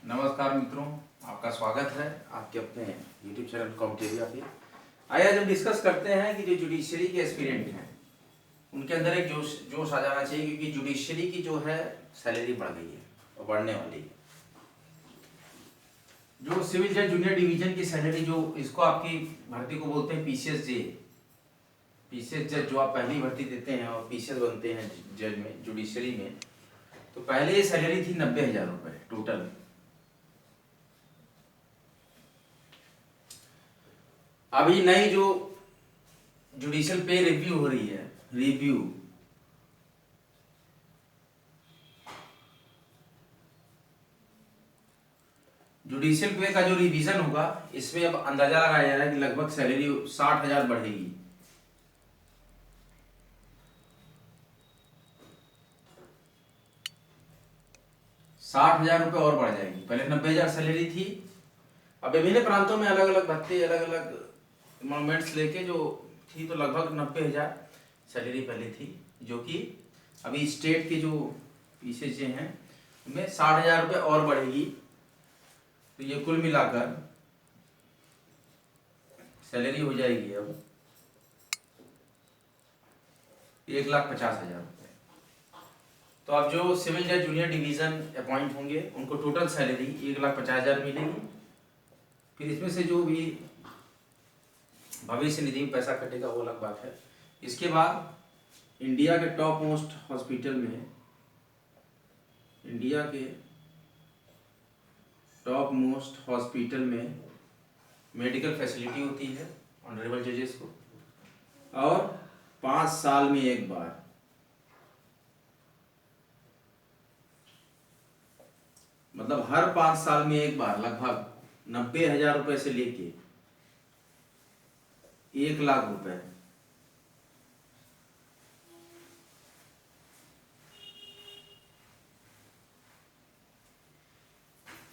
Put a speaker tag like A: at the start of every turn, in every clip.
A: नमस्कार मित्रों, आपका स्वागत है आपके अपने YouTube चैनल कॉम्टेरिया पे। आइए आज हम डिस्कस करते हैं कि जो जुडिशरी के एस्पिरेंट हैं उनके अंदर एक जोश आ जाना चाहिए, क्योंकि जुडिशरी की जो है सैलरी बढ़ गई है और बढ़ने वाली है। जो सिविल जज जूनियर डिवीजन की सैलरी, जो इसको आपकी भर्ती को बोलते हैं पीसीएस जज, जो आप पहली भर्ती देते हैं और पीसीएस बनते हैं जज में, जुडिशरी में, तो पहले ये सैलरी थी 90,000 रुपये टोटल। अभी नई जो जुडिशियल पे रिव्यू हो रही है, जुडिशियल पे का जो रिवीजन होगा, इसमें अब अंदाजा लगाया जा रहा है कि लगभग सैलरी 60,000 बढ़ेगी। ₹60,000 और बढ़ जाएगी। पहले 90,000 सैलरी थी। अब विभिन्न प्रांतों में अलग अलग भत्ते, अलग अलग मोमेंट्स लेके जो थी, तो लगभग 90,000 सैलरी पहले थी, जो कि अभी स्टेट के जो पीसेज हैं उनमें 60,000 रुपये और बढ़ेगी। तो ये कुल मिलाकर सैलरी हो जाएगी अब 1,50,000 रुपये। तो अब जो सिविल जज जूनियर डिवीजन अपॉइंट होंगे उनको टोटल सैलरी 1,50,000 मिलेगी। फिर इसमें से जो भी भविष्य निधि में पैसा कटेगा वो अलग बात है। इसके बाद इंडिया के टॉप मोस्ट हॉस्पिटल में, मेडिकल फैसिलिटी होती है ऑनरेबल जजेस को, और 5 साल में एक बार, मतलब हर 5 साल में एक बार लगभग 90,000 रुपए से लेके 1,00,000 रुपए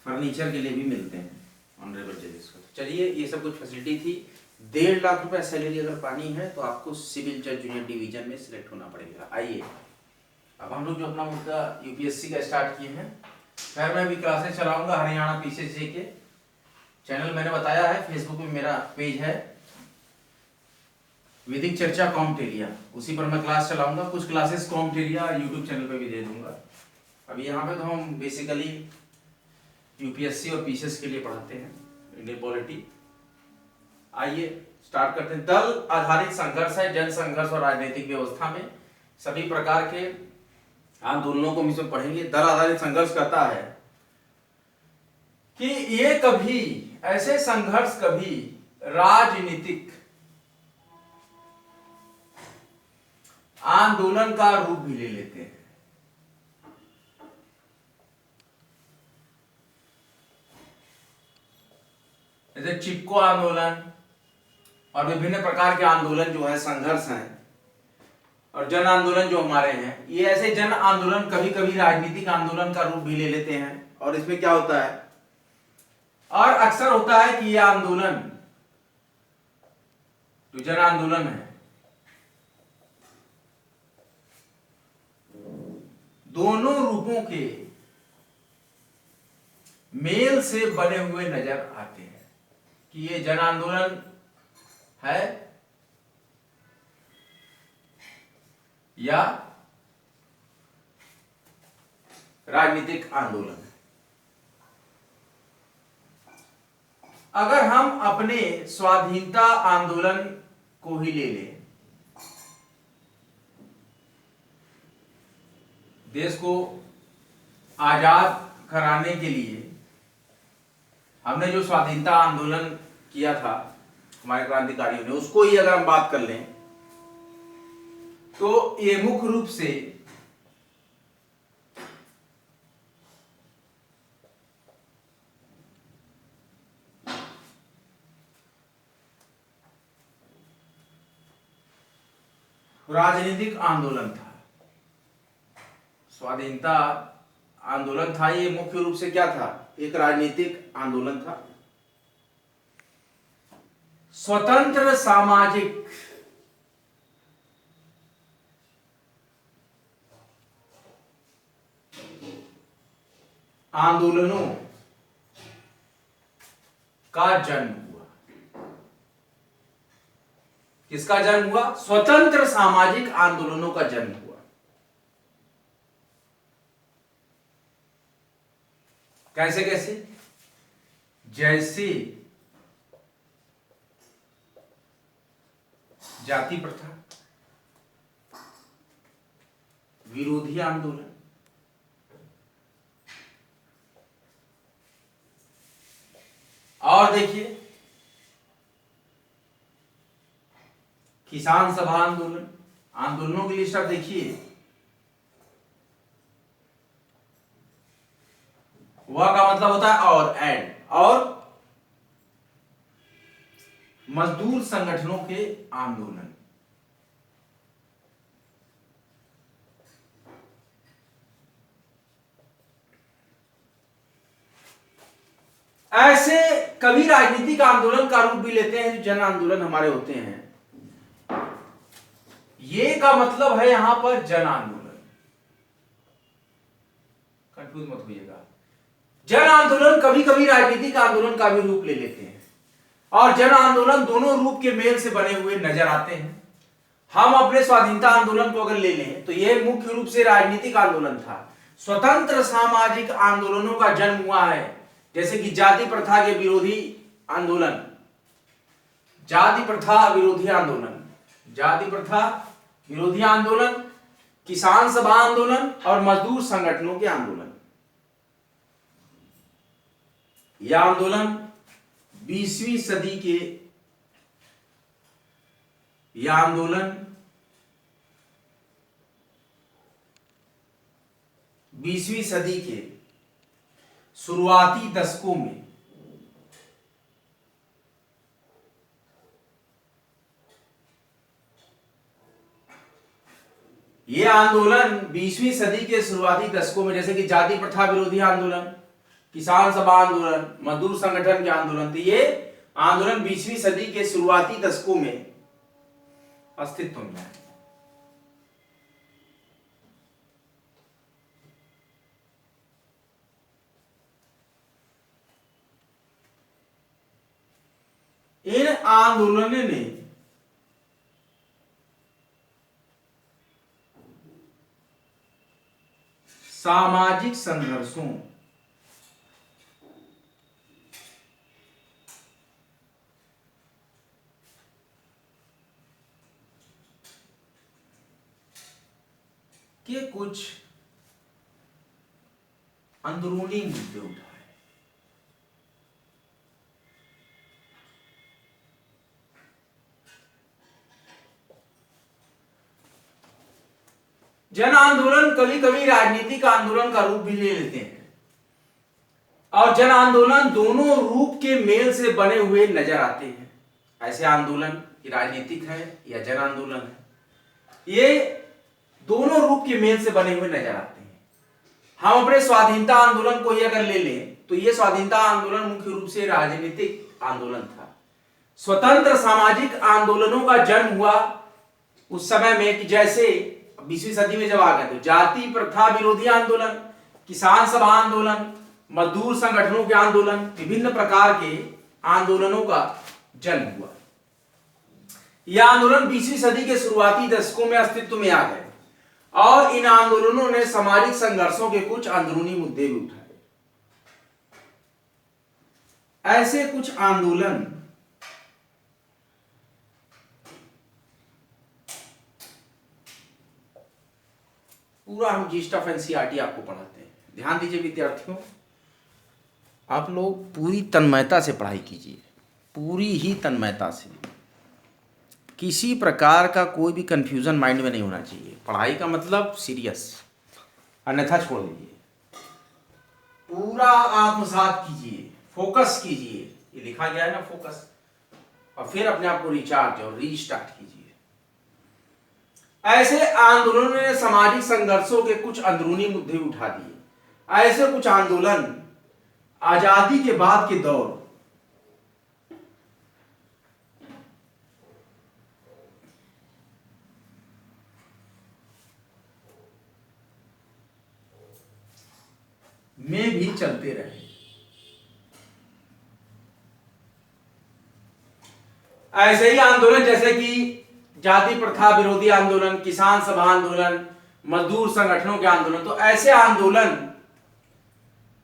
A: फर्नीचर के लिए भी मिलते हैं ऑनरेबल जजेस को। तो चलिए, ये सब कुछ फैसिलिटी थी। 1.5 लाख रुपए सैलरी अगर पानी है तो आपको सिविल जज जूनियर डिवीजन में सिलेक्ट होना पड़ेगा। आइए अब हम लोग जो अपना मुद्दा यूपीएससी का स्टार्ट किए हैं, खैर मैं भी क्लासेस चलाऊंगा हरियाणा पीसीएस के चैनल, मैंने बताया है फेसबुक में मेरा पेज है वैदिक चर्चा कॉम्टेरिया, उसी पर मैं क्लास चलाऊंगा। कुछ क्लासेस कॉम्टेरिया यूट्यूब चैनल पे भी दे दूंगा। अभी यहाँ पे तो हम बेसिकली यूपीएससी और पीसीएस के लिए पढ़ाते हैं, इंडियन पॉलिटी। आइए स्टार्ट करते हैं। दल आधारित संघर्ष है जन संघर्ष और राजनीतिक व्यवस्था में सभी प्रकार के आंदोलनों को हम इसमें पढ़ेंगे। दल आधारित संघर्ष कहता है कि ये कभी ऐसे संघर्ष कभी राजनीतिक आंदोलन का रूप भी ले लेते हैं। जैसे चिपको आंदोलन और विभिन्न प्रकार के आंदोलन जो है संघर्ष हैं, और जन आंदोलन जो हमारे हैं, ये ऐसे जन आंदोलन कभी कभी राजनीतिक आंदोलन का रूप भी ले लेते हैं। और इसमें क्या होता है, और अक्सर होता है कि ये आंदोलन जो जन आंदोलन है दोनों रूपों के मेल से बने हुए नजर आते हैं, कि ये जन आंदोलन है या राजनीतिक आंदोलन है। अगर हम अपने स्वाधीनता आंदोलन को ही ले लें, देश को आजाद कराने के लिए हमने जो स्वाधीनता आंदोलन किया था हमारे क्रांतिकारियों ने, उसको ही अगर हम बात कर लें तो ये मुख्य रूप से राजनीतिक आंदोलन था। स्वाधीनता आंदोलन था, ये मुख्य रूप से क्या था, एक राजनीतिक आंदोलन था। स्वतंत्र सामाजिक आंदोलनों का जन्म हुआ। किसका जन्म हुआ? स्वतंत्र सामाजिक आंदोलनों का जन्म हुआ। कैसे कैसे? जैसे जाति प्रथा विरोधी आंदोलन, और देखिए किसान सभा आंदोलन। आंदोलनों की लिस्ट आप देखिए, वह का मतलब होता है और, एंड, और मजदूर संगठनों के आंदोलन। ऐसे कभी राजनीतिक आंदोलन का रूप भी लेते हैं जो जन आंदोलन हमारे होते हैं। ये का मतलब है यहां पर जन आंदोलन, कंफ्यूज मत होइएगा। जन आंदोलन कभी कभी राजनीतिक आंदोलन का भी रूप ले लेते हैं, और जन आंदोलन दोनों रूप के मेल से बने हुए नजर आते हैं। हम अपने स्वाधीनता आंदोलन को अगर ले लें तो यह मुख्य रूप से राजनीतिक आंदोलन था। स्वतंत्र सामाजिक आंदोलनों का जन्म हुआ है, जैसे कि जाति प्रथा के विरोधी आंदोलन, जाति प्रथा विरोधी आंदोलन, जाति प्रथा विरोधी आंदोलन, किसान सभा आंदोलन और मजदूर संगठनों के आंदोलन। यह आंदोलन 20वीं सदी के, यह आंदोलन 20वीं सदी के शुरुआती दशकों में यह आंदोलन 20वीं सदी के शुरुआती दशकों में, जैसे कि जाति प्रथा विरोधी आंदोलन, किसान सभा आंदोलन, मजदूर संगठन के आंदोलन, तो ये आंदोलन 20वीं सदी के शुरुआती दशकों में अस्तित्व में है। इन आंदोलनों ने सामाजिक संघर्षों के कुछ अंदरूनी मुद्दे उठाए। जन आंदोलन कभी कभी राजनीतिक आंदोलन का रूप भी ले लेते हैं, और जन आंदोलन दोनों रूप के मेल से बने हुए नजर आते हैं। ऐसे आंदोलन राजनीतिक है या जन आंदोलन है, ये दोनों रूप के मेल से बने हुए नजर आते हैं। हम अपने स्वाधीनता आंदोलन को ही अगर ले लें तो यह स्वाधीनता आंदोलन मुख्य रूप से राजनीतिक आंदोलन था। स्वतंत्र सामाजिक आंदोलनों का जन्म हुआ उस समय में कि जैसे 20वीं सदी में जब आ गए तो जाति प्रथा विरोधी आंदोलन, किसान सभा आंदोलन, मजदूर संगठनों के आंदोलन, विभिन्न प्रकार के आंदोलनों का जन्म हुआ। यह आंदोलन 20वीं सदी के शुरुआती दशकों में अस्तित्व में आ गए, और इन आंदोलनों ने सामाजिक संघर्षों के कुछ अंदरूनी मुद्दे भी उठाए। ऐसे कुछ आंदोलन पूरा हम जीस्ट ऑफ एनसीईआरटी आपको पढ़ाते हैं। ध्यान दीजिए विद्यार्थियों, आप लोग पूरी तन्मयता से पढ़ाई कीजिए, पूरी ही तन्मयता से। किसी प्रकार का कोई भी कंफ्यूजन माइंड में नहीं होना चाहिए। पढ़ाई का मतलब सीरियस, अन्यथा छोड़ दीजिए। पूरा आत्मसात कीजिए, फोकस कीजिए। ये लिखा गया है ना, फोकस, और फिर अपने आप को रिचार्ज और रीस्टार्ट कीजिए। ऐसे आंदोलनों ने सामाजिक संघर्षों के कुछ अंदरूनी मुद्दे उठा दिए। ऐसे कुछ आंदोलन आजादी के बाद के दौर में भी चलते रहे। ऐसे ही आंदोलन जैसे कि जाति प्रथा विरोधी आंदोलन, किसान सभा आंदोलन, मजदूर संगठनों के आंदोलन, तो ऐसे आंदोलन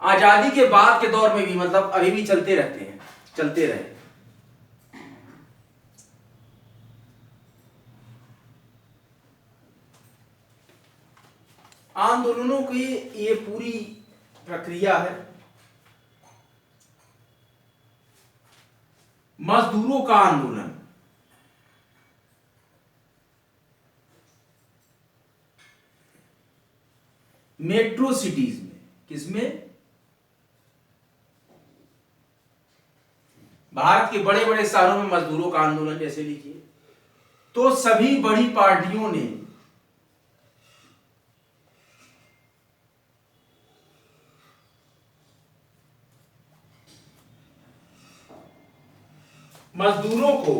A: आजादी के बाद के दौर में भी मतलब अभी भी चलते रहते हैं, चलते रहे। आंदोलनों की ये पूरी प्रक्रिया है। मजदूरों का आंदोलन, मेट्रो सिटीज में, किसमें? भारत के बड़े बड़े शहरों में मजदूरों का आंदोलन जैसे लिखिए, तो सभी बड़ी पार्टियों ने मजदूरों को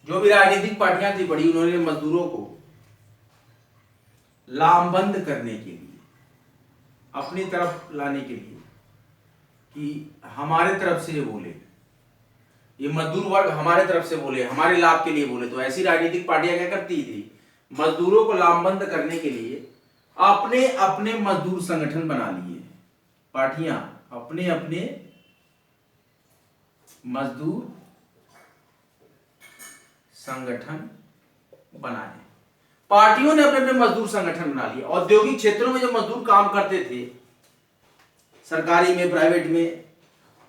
A: जो भी राजनीतिक पार्टियां थी बड़ी, उन्होंने मजदूरों को लामबंद करने के लिए, अपनी तरफ लाने के लिए कि हमारे तरफ से ये बोले, ये मजदूर वर्ग हमारे तरफ से बोले, हमारे लाभ के लिए बोले। तो ऐसी राजनीतिक पार्टियां क्या करती थी? मजदूरों को लामबंद करने के लिए अपने अपने मजदूर संगठन बना लिए। पार्टियां अपने अपने मजदूर संगठन बनाए। पार्टियों ने अपने अपने मजदूर संगठन बना लिए। औद्योगिक क्षेत्रों में जो मजदूर काम करते थे, सरकारी में, प्राइवेट में,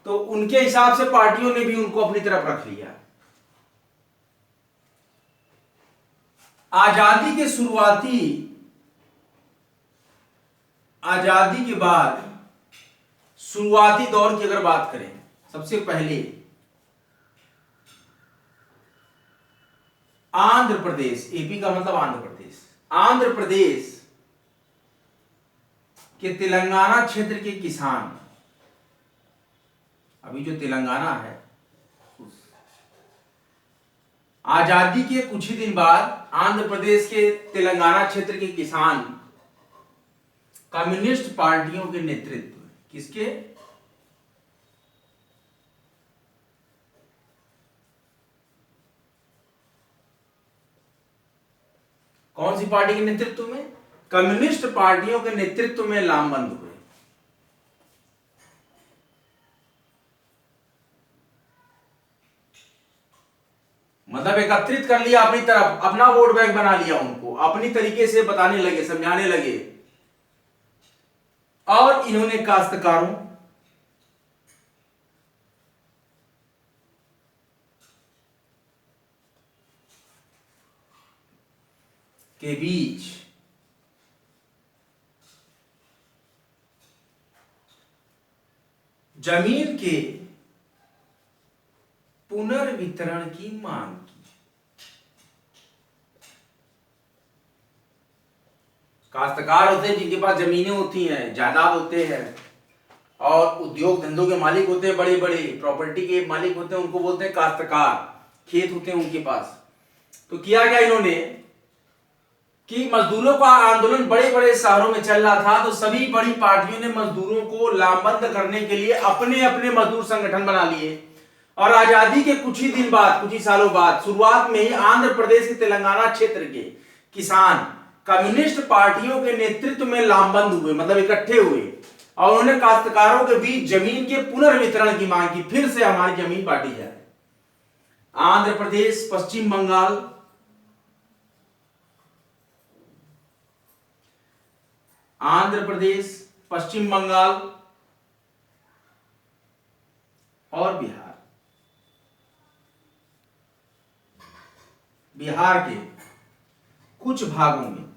A: तो उनके हिसाब से पार्टियों ने भी उनको अपनी तरफ रख लिया। आजादी के बाद शुरुआती दौर की अगर बात करें, सबसे पहले आंध्र प्रदेश, एपी का मतलब आंध्र प्रदेश, आंध्र प्रदेश के तेलंगाना क्षेत्र के किसान, अभी जो तेलंगाना है, आजादी के कुछ ही दिन बाद आंध्र प्रदेश के तेलंगाना क्षेत्र के किसान कम्युनिस्ट पार्टियों के नेतृत्व, किसके? कौन सी पार्टी के नेतृत्व में? कम्युनिस्ट पार्टियों के नेतृत्व में लामबंद हुए। मतलब एकत्रित कर लिया अपनी तरफ, अपना वोट बैंक बना लिया, उनको अपनी तरीके से बताने लगे, समझाने लगे। और इन्होंने काश्तकारों के बीच जमीन के पुनर्वितरण की मांग की। काश्तकार होते हैं जिनके पास जमीनें होती हैं, जायदाद होते हैं, और उद्योग धंधों के मालिक होते हैं, बड़े बड़े प्रॉपर्टी के मालिक होते हैं, उनको बोलते हैं काश्तकार। खेत होते हैं उनके पास। तो किया क्या इन्होंने कि मजदूरों का आंदोलन बड़े बड़े शहरों में चल रहा था, तो सभी बड़ी पार्टियों ने मजदूरों को लामबंद करने के लिए अपने अपने मजदूर संगठन बना लिए। और आजादी के कुछ ही दिन बाद, कुछ ही सालों बाद, शुरुआत में ही आंध्र प्रदेश के तेलंगाना क्षेत्र के किसान कम्युनिस्ट पार्टियों के नेतृत्व में लामबंद हुए, मतलब इकट्ठे हुए, और उन्होंने काश्तकारों के बीच जमीन के पुनर्वितरण की मांग की, फिर से हमारी जमीन बांटी जाए। आंध्र प्रदेश, पश्चिम बंगाल, आंध्र प्रदेश, पश्चिम बंगाल और बिहार, बिहार के कुछ भागों में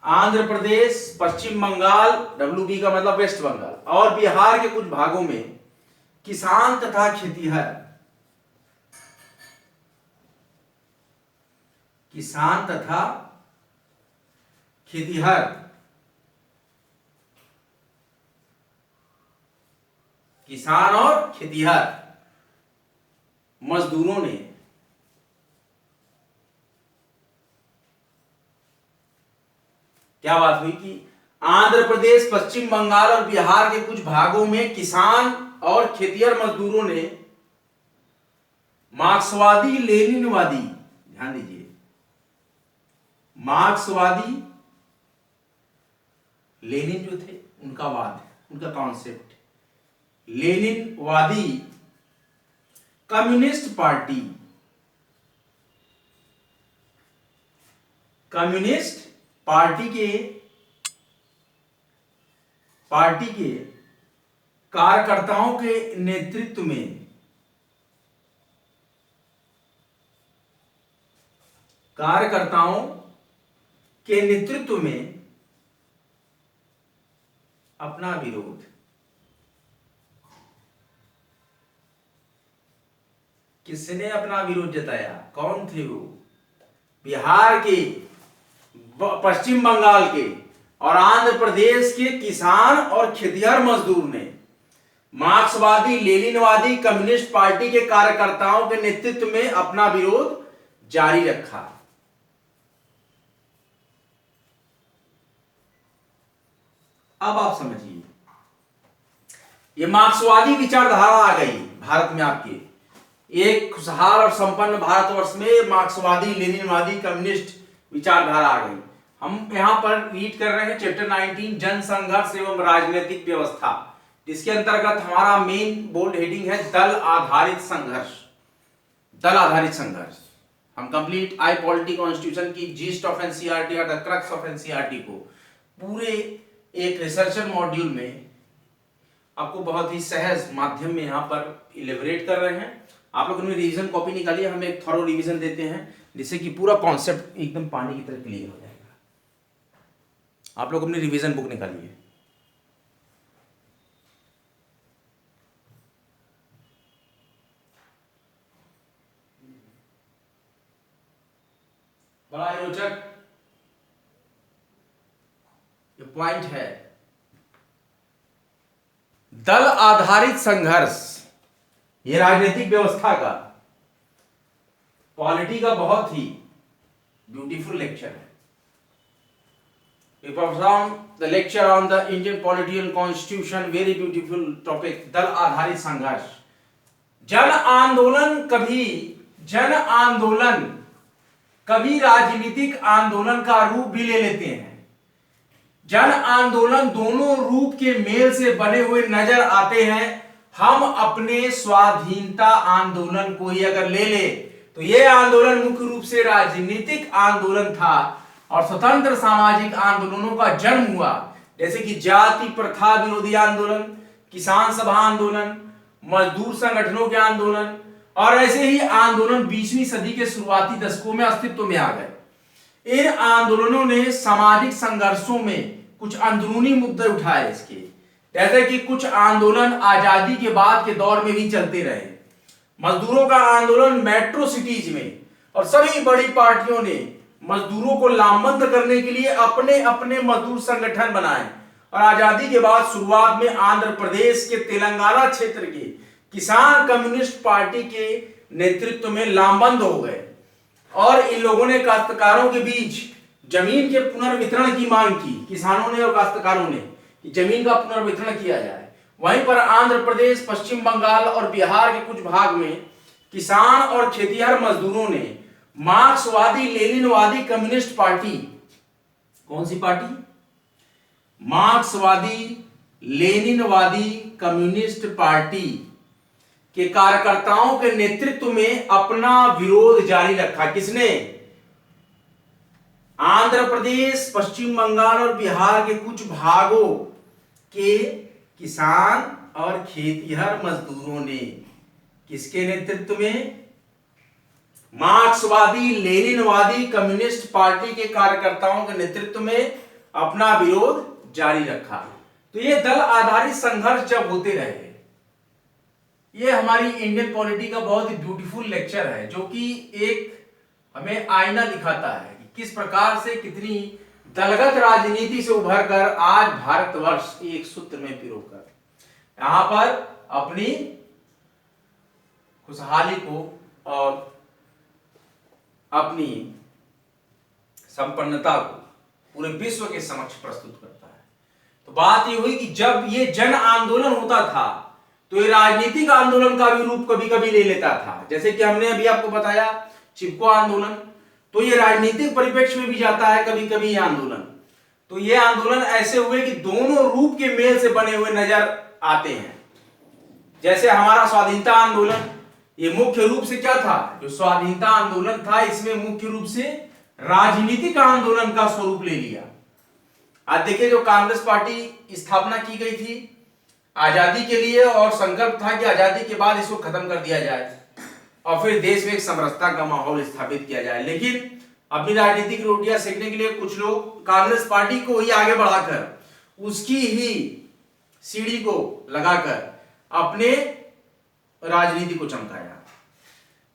A: आंध्र प्रदेश, पश्चिम बंगाल, WB का मतलब वेस्ट बंगाल, और बिहार के कुछ भागों में किसान तथा खेतिहर, किसान तथा खेतिहर किसान और खेतिहर मजदूरों ने क्या बात हुई कि आंध्र प्रदेश, पश्चिम बंगाल और बिहार के कुछ भागों में किसान और खेतिहर मजदूरों ने मार्क्सवादी लेनिनवादी, ध्यान दीजिए, मार्क्सवादी लेनिन जो थे उनका वाद, उनका कॉन्सेप्ट, लेनिनवादी कम्युनिस्ट पार्टी, कम्युनिस्ट पार्टी के कार्यकर्ताओं के नेतृत्व में, कार्यकर्ताओं के नेतृत्व में अपना विरोध, किसने अपना विरोध जताया, कौन थे वो? बिहार के, पश्चिम बंगाल के और आंध्र प्रदेश के किसान और खेतिहर मजदूर ने मार्क्सवादी लेनिनवादी कम्युनिस्ट पार्टी के कार्यकर्ताओं के नेतृत्व में अपना विरोध जारी रखा। अब आप समझिए, ये मार्क्सवादी विचारधारा आ गई भारत में। आपके एक खुशहाल और संपन्न भारतवर्ष में मार्क्सवादी लेनिनवादी कम्युनिस्ट विचारधारा आ गई। हम यहां पर रीड कर रहे हैं चैप्टर 19 जन संघर्ष एवं राजनीतिक व्यवस्था, जिसके अंतर्गत हमारा मेन बोल्ड हेडिंग है दल आधारित संघर्ष। दल आधारित संघर्ष हम कंप्लीट आई पॉलिटी कॉन्स्टिट्यूशन की जीस्ट ऑफ एनसीईआरटी और द क्रक्स ऑफ एनसीईआरटी को पूरे एक रिसर्चर मॉड्यूल में आपको बहुत ही सहज माध्यम में यहां पर इलेबोरेट कर रहे हैं। आप लोगों ने रिवीजन कॉपी निकाली है, हम एक थॉरो रिवीजन देते हैं जिससे कि पूरा कॉन्सेप्ट एकदम पानी की तरह क्लियर हो जाएगा। आप लोग अपनी रिवीजन बुक निकालिए। बड़ा ही रोचक ये पॉइंट है, दल आधारित संघर्ष। ये राजनीतिक व्यवस्था का, पॉलिटी का बहुत ही ब्यूटीफुल लेक्चर है। We perform the lecture on the Indian polity and constitution, very beautiful topic, दल आधारित संघर्ष। जन आंदोलन कभी राजनीतिक आंदोलन का रूप भी ले लेते हैं। जन आंदोलन दोनों रूप के मेल से बने हुए नजर आते हैं। हम अपने स्वाधीनता आंदोलन को ही अगर ले ले तो यह आंदोलन मुख्य रूप से राजनीतिक आंदोलन था और स्वतंत्र सामाजिक आंदोलनों का जन्म हुआ, जैसे कि जाति प्रथा विरोधी आंदोलन, किसान सभा आंदोलन, मजदूर संगठनों के आंदोलन, और ऐसे ही आंदोलन 20वीं सदी के शुरुआती दशकों में अस्तित्व में आ गए। इन आंदोलनों ने सामाजिक संघर्षों में कुछ अंदरूनी मुद्दे उठाए इसके, जैसे कि कुछ आंदोलन आजादी के बाद के दौर में भी चलते रहे। मजदूरों का आंदोलन मेट्रो सिटीज में, और सभी बड़ी पार्टियों ने मजदूरों को लामबंद करने के लिए अपने अपने मजदूर संगठन बनाए और आजादी के बाद शुरुआत में आंध्र प्रदेश के तेलंगाना क्षेत्र के किसान कम्युनिस्ट पार्टी के नेतृत्व में लामबंद हो गए और इन लोगों ने काश्तकारों के बीच जमीन के पुनर्वितरण की मांग की। किसानों ने और काश्तकारों ने कि जमीन का पुनर्वितरण किया जाए। वहीं पर आंध्र प्रदेश, पश्चिम बंगाल और बिहार के कुछ भाग में किसान और खेतिहर मजदूरों ने मार्क्सवादी लेनिनवादी कम्युनिस्ट पार्टी, कौन सी पार्टी? मार्क्सवादी लेनिनवादी कम्युनिस्ट पार्टी के कार्यकर्ताओं के नेतृत्व में अपना विरोध जारी रखा। किसने? आंध्र प्रदेश, पश्चिम बंगाल और बिहार के कुछ भागों के किसान और खेतिहर मजदूरों ने। किसके नेतृत्व में? मार्क्सवादी लेनिनवादी कम्युनिस्ट पार्टी के कार्यकर्ताओं के नेतृत्व में अपना विरोध जारी रखा। तो ये दल आधारित संघर्ष जब होते रहे, ये हमारी इंडियन पॉलिटी का बहुत ही ब्यूटीफुल लेक्चर है, जो कि एक हमें आईना दिखाता है कि किस प्रकार से कितनी दलगत राजनीति से उभरकर आज भारतवर्ष एक सूत्र में पिरोकर यहां पर अपनी खुशहाली को और अपनी संपन्नता को पूरे विश्व के समक्ष प्रस्तुत करता है। तो बात ये हुई कि जब ये जन आंदोलन होता था तो ये राजनीतिक आंदोलन का भी रूप कभी कभी ले लेता था। जैसे कि हमने अभी आपको बताया चिपको आंदोलन, तो ये राजनीतिक परिप्रेक्ष्य में भी जाता है कभी कभी ये आंदोलन। तो ये आंदोलन ऐसे हुए कि दोनों रूप के मेल से बने हुए नजर आते हैं। जैसे हमारा स्वाधीनता आंदोलन, ये मुख्य रूप से क्या था, जो स्वाधीनता आंदोलन था इसमें मुख्य रूप से राजनीतिक आंदोलन का स्वरूप ले लिया। आज देखिए, जो कांग्रेस पार्टी स्थापना की गई थी आजादी के लिए और संकल्प था कि आजादी के बाद इसको खत्म कर दिया जाए और फिर देश में एक समरसता का माहौल स्थापित किया जाए। लेकिन अपनी राजनीतिक रोटियां सेकने के लिए कुछ लोग कांग्रेस पार्टी को ही आगे बढ़ाकर उसकी ही सीढ़ी को लगाकर अपने राजनीति को चमकाया।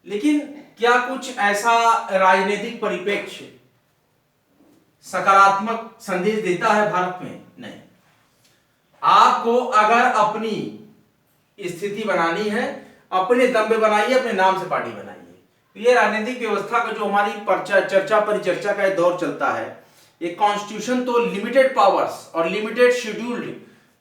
A: लेकिन क्या कुछ ऐसा राजनीतिक परिप्रेक्ष्य सकारात्मक संदेश देता है भारत में? नहीं। आपको अगर अपनी स्थिति बनानी है, अपने दम पे बनाइए, अपने नाम से पार्टी बनाइए। तो ये राजनीतिक व्यवस्था का जो हमारी चर्चा परिचर्चा का दौर चलता है, ये कॉन्स्टिट्यूशन तो लिमिटेड पावर्स और लिमिटेड शेड्यूल्ड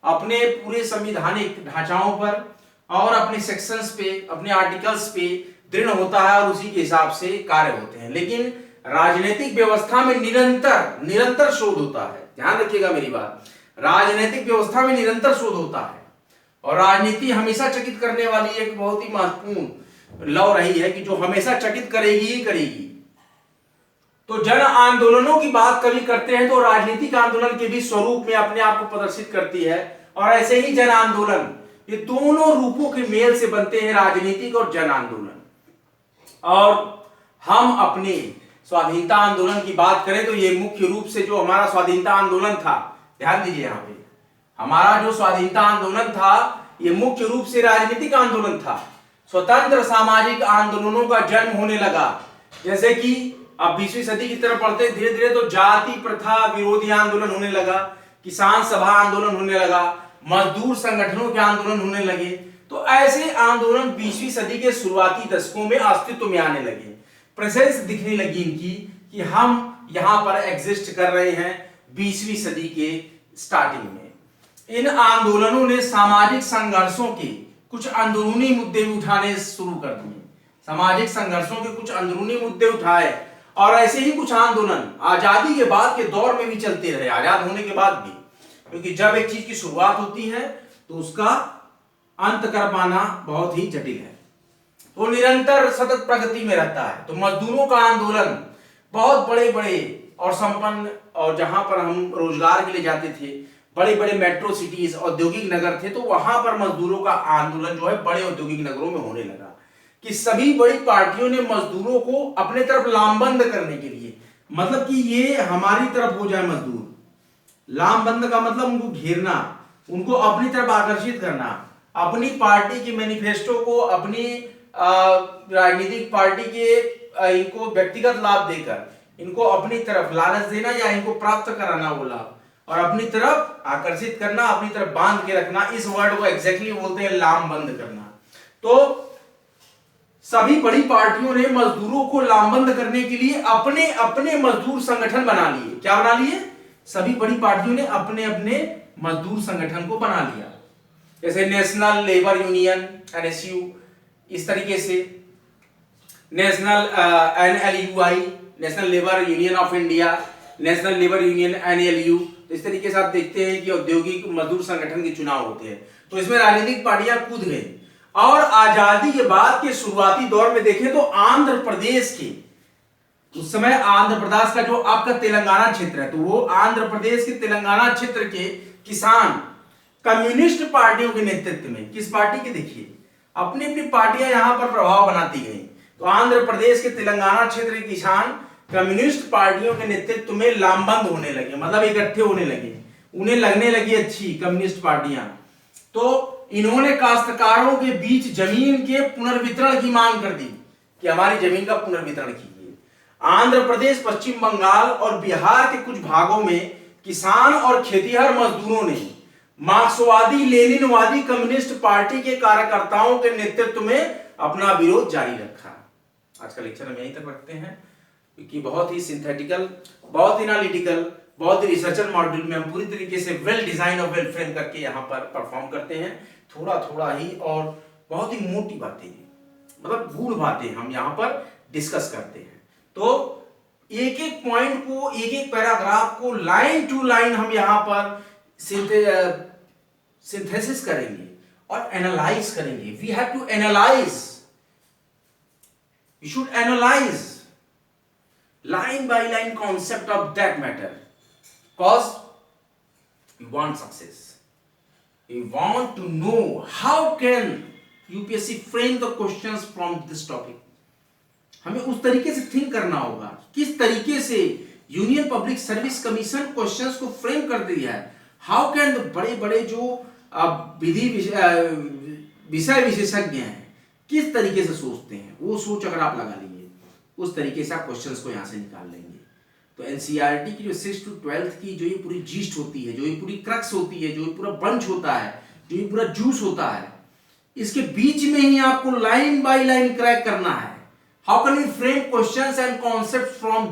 A: अपने पूरे संवैधानिक ढांचाओं पर और अपने सेक्शंस पे, अपने आर्टिकल्स पे दृढ़ होता है और उसी के हिसाब से कार्य होते हैं। लेकिन राजनीतिक व्यवस्था में निरंतर शोध होता है। ध्यान रखिएगा मेरी बात, राजनीतिक व्यवस्था में निरंतर शोध होता है और राजनीति हमेशा चकित करने वाली एक बहुत ही महत्वपूर्ण लौ रही है कि जो हमेशा चकित करेगी ही करेगी। तो जन आंदोलनों की बात कभी करते हैं तो राजनीतिक आंदोलन के भी स्वरूप में अपने आप को प्रदर्शित करती है। और ऐसे ही जन आंदोलन, ये दोनों रूपों के मेल से बनते हैं राजनीतिक और जन आंदोलन। और हम अपने स्वाधीनता आंदोलन की बात करें तो ये मुख्य रूप से जो हमारा स्वाधीनता आंदोलन था, ध्यान दीजिए यहाँ पे, हमारा जो स्वाधीनता आंदोलन था ये मुख्य रूप से राजनीतिक आंदोलन था। स्वतंत्र सामाजिक आंदोलनों का जन्म होने लगा। जैसे कि अब 20वीं सदी की तरफ बढ़ते धीरे धीरे तो जाति प्रथा विरोधी आंदोलन होने लगा, किसान सभा आंदोलन होने लगा, मजदूर संगठनों के आंदोलन होने लगे। तो ऐसे आंदोलन 20वीं सदी के शुरुआती दशकों में अस्तित्व में आने लगे, प्रेजेंस दिखने लगी इनकी कि हम यहां पर एग्जिस्ट कर रहे हैं 20वीं सदी के स्टार्टिंग में। इन आंदोलनों ने सामाजिक संघर्षों के कुछ अंदरूनी मुद्दे उठाने शुरू कर दिए, सामाजिक संघर्षों के कुछ अंदरूनी मुद्दे उठाए। और ऐसे ही कुछ आंदोलन आजादी के बाद के दौर में भी चलते रहे, आजाद होने के बाद भी, क्योंकि जब एक चीज की शुरुआत होती है तो उसका अंत कर पाना बहुत ही जटिल है। तो निरंतर सतत प्रगति में रहता है। तो मजदूरों का आंदोलन बहुत बड़े बड़े और संपन्न, और जहां पर हम रोजगार के लिए जाते थे, बड़े बड़े मेट्रो सिटीज औद्योगिक नगर थे, तो वहां पर मजदूरों का आंदोलन जो है बड़े औद्योगिक नगरों में होने लगा कि सभी बड़ी पार्टियों ने मजदूरों को अपने तरफ लामबंद करने के लिए, मतलब कि ये हमारी तरफ हो जाए मजदूर, लामबंद का मतलब उनको घेरना, उनको अपनी तरफ आकर्षित करना, अपनी पार्टी के मैनिफेस्टो को, अपनी राजनीतिक पार्टी के इनको व्यक्तिगत लाभ देकर इनको अपनी तरफ लालच देना या इनको प्राप्त कराना वो लाभ, और अपनी तरफ आकर्षित करना, अपनी तरफ बांध के रखना। इस वर्ड को एग्जैक्टली बोलते हैं लामबंद करना। तो सभी बड़ी पार्टियों ने मजदूरों को लामबंद करने के लिए अपने अपने मजदूर संगठन बना लिए। क्या बना लिए? सभी बड़ी पार्टियों ने अपने अपने मजदूर संगठन को बना लिया, जैसे नेशनल लेबर यूनियन NSU, इस तरीके से national NLUI, national labour union of India, national labour union NLU। तो इस तरीके से आप देखते हैं कि औद्योगिक मजदूर संगठन के चुनाव होते हैं। तो इसमें राजनीतिक पार्टियां कूद गई। और आजादी के बाद के शुरुआती दौर में देखें तो आंध्र प्रदेश के, उस समय आंध्र प्रदेश का जो आपका तेलंगाना क्षेत्र है, तो वो आंध्र प्रदेश के तेलंगाना क्षेत्र के किसान कम्युनिस्ट पार्टियों के नेतृत्व में, किस पार्टी के, देखिए अपनी अपनी पार्टियां यहां पर प्रभाव बनाती गई। तो आंध्र प्रदेश के तेलंगाना क्षेत्र के किसान कम्युनिस्ट पार्टियों के नेतृत्व में लामबंद होने लगे, मतलब इकट्ठे होने लगे, उन्हें लगने लगी अच्छी कम्युनिस्ट पार्टियां। तो इन्होंने काश्तकारों के बीच जमीन के पुनर्वितरण की मांग कर दी कि हमारी जमीन का पुनर्वितरण कीजिए। आंध्र प्रदेश, पश्चिम बंगाल और बिहार के कुछ भागों में किसान और खेतिहर मजदूरों ने मार्क्सवादी लेनिनवादी कम्युनिस्ट पार्टी के कार्यकर्ताओं के नेतृत्व में अपना विरोध जारी रखा। आज का लेक्चर हम यहीं तक रखते हैं, क्योंकि बहुत ही सिंथेटिकल, बहुत ही एनालिटिकल, बहुत ही रिसर्चर मॉड्यूल में हम पूरी तरीके से वेल डिजाइन और वेल फ्रेम करके यहाँ पर परफॉर्म करते हैं, थोड़ा थोड़ा ही और बहुत ही मोटी बातें, मतलब गूढ़ बातें हम यहाँ पर डिस्कस करते हैं। तो एक एक पॉइंट को, एक एक पैराग्राफ को लाइन टू लाइन हम यहाँ पर सिंथेसिस करेंगे और एनालाइज करेंगे। We have to analyse, we should analyse line by line concept of that matter, cause we want success. We want to know how can UPSC frame the questions from this topic. हमें उस तरीके से think करना होगा, किस तरीके से union public service commission questions को फ्रेम कर दिया है। हाउ कैन बड़े बड़े जो विधि विषय विशेषज्ञ हैं किस तरीके से सोचते हैं, वो सोच अगर आप लगा लीजिए उस तरीके से आप क्वेश्चंस को यहाँ से निकाल लेंगे। तो एनसीईआरटी की जो 6 to 12 की जो ये पूरी जीस्ट होती है, जो ये पूरी क्रक्स होती है, जो ये पूरा बंच होता है, जो ये पूरा जूस होता है, इसके बीच में ही आपको लाइन बाय लाइन क्रैक करना है। How can we frame questions and concept from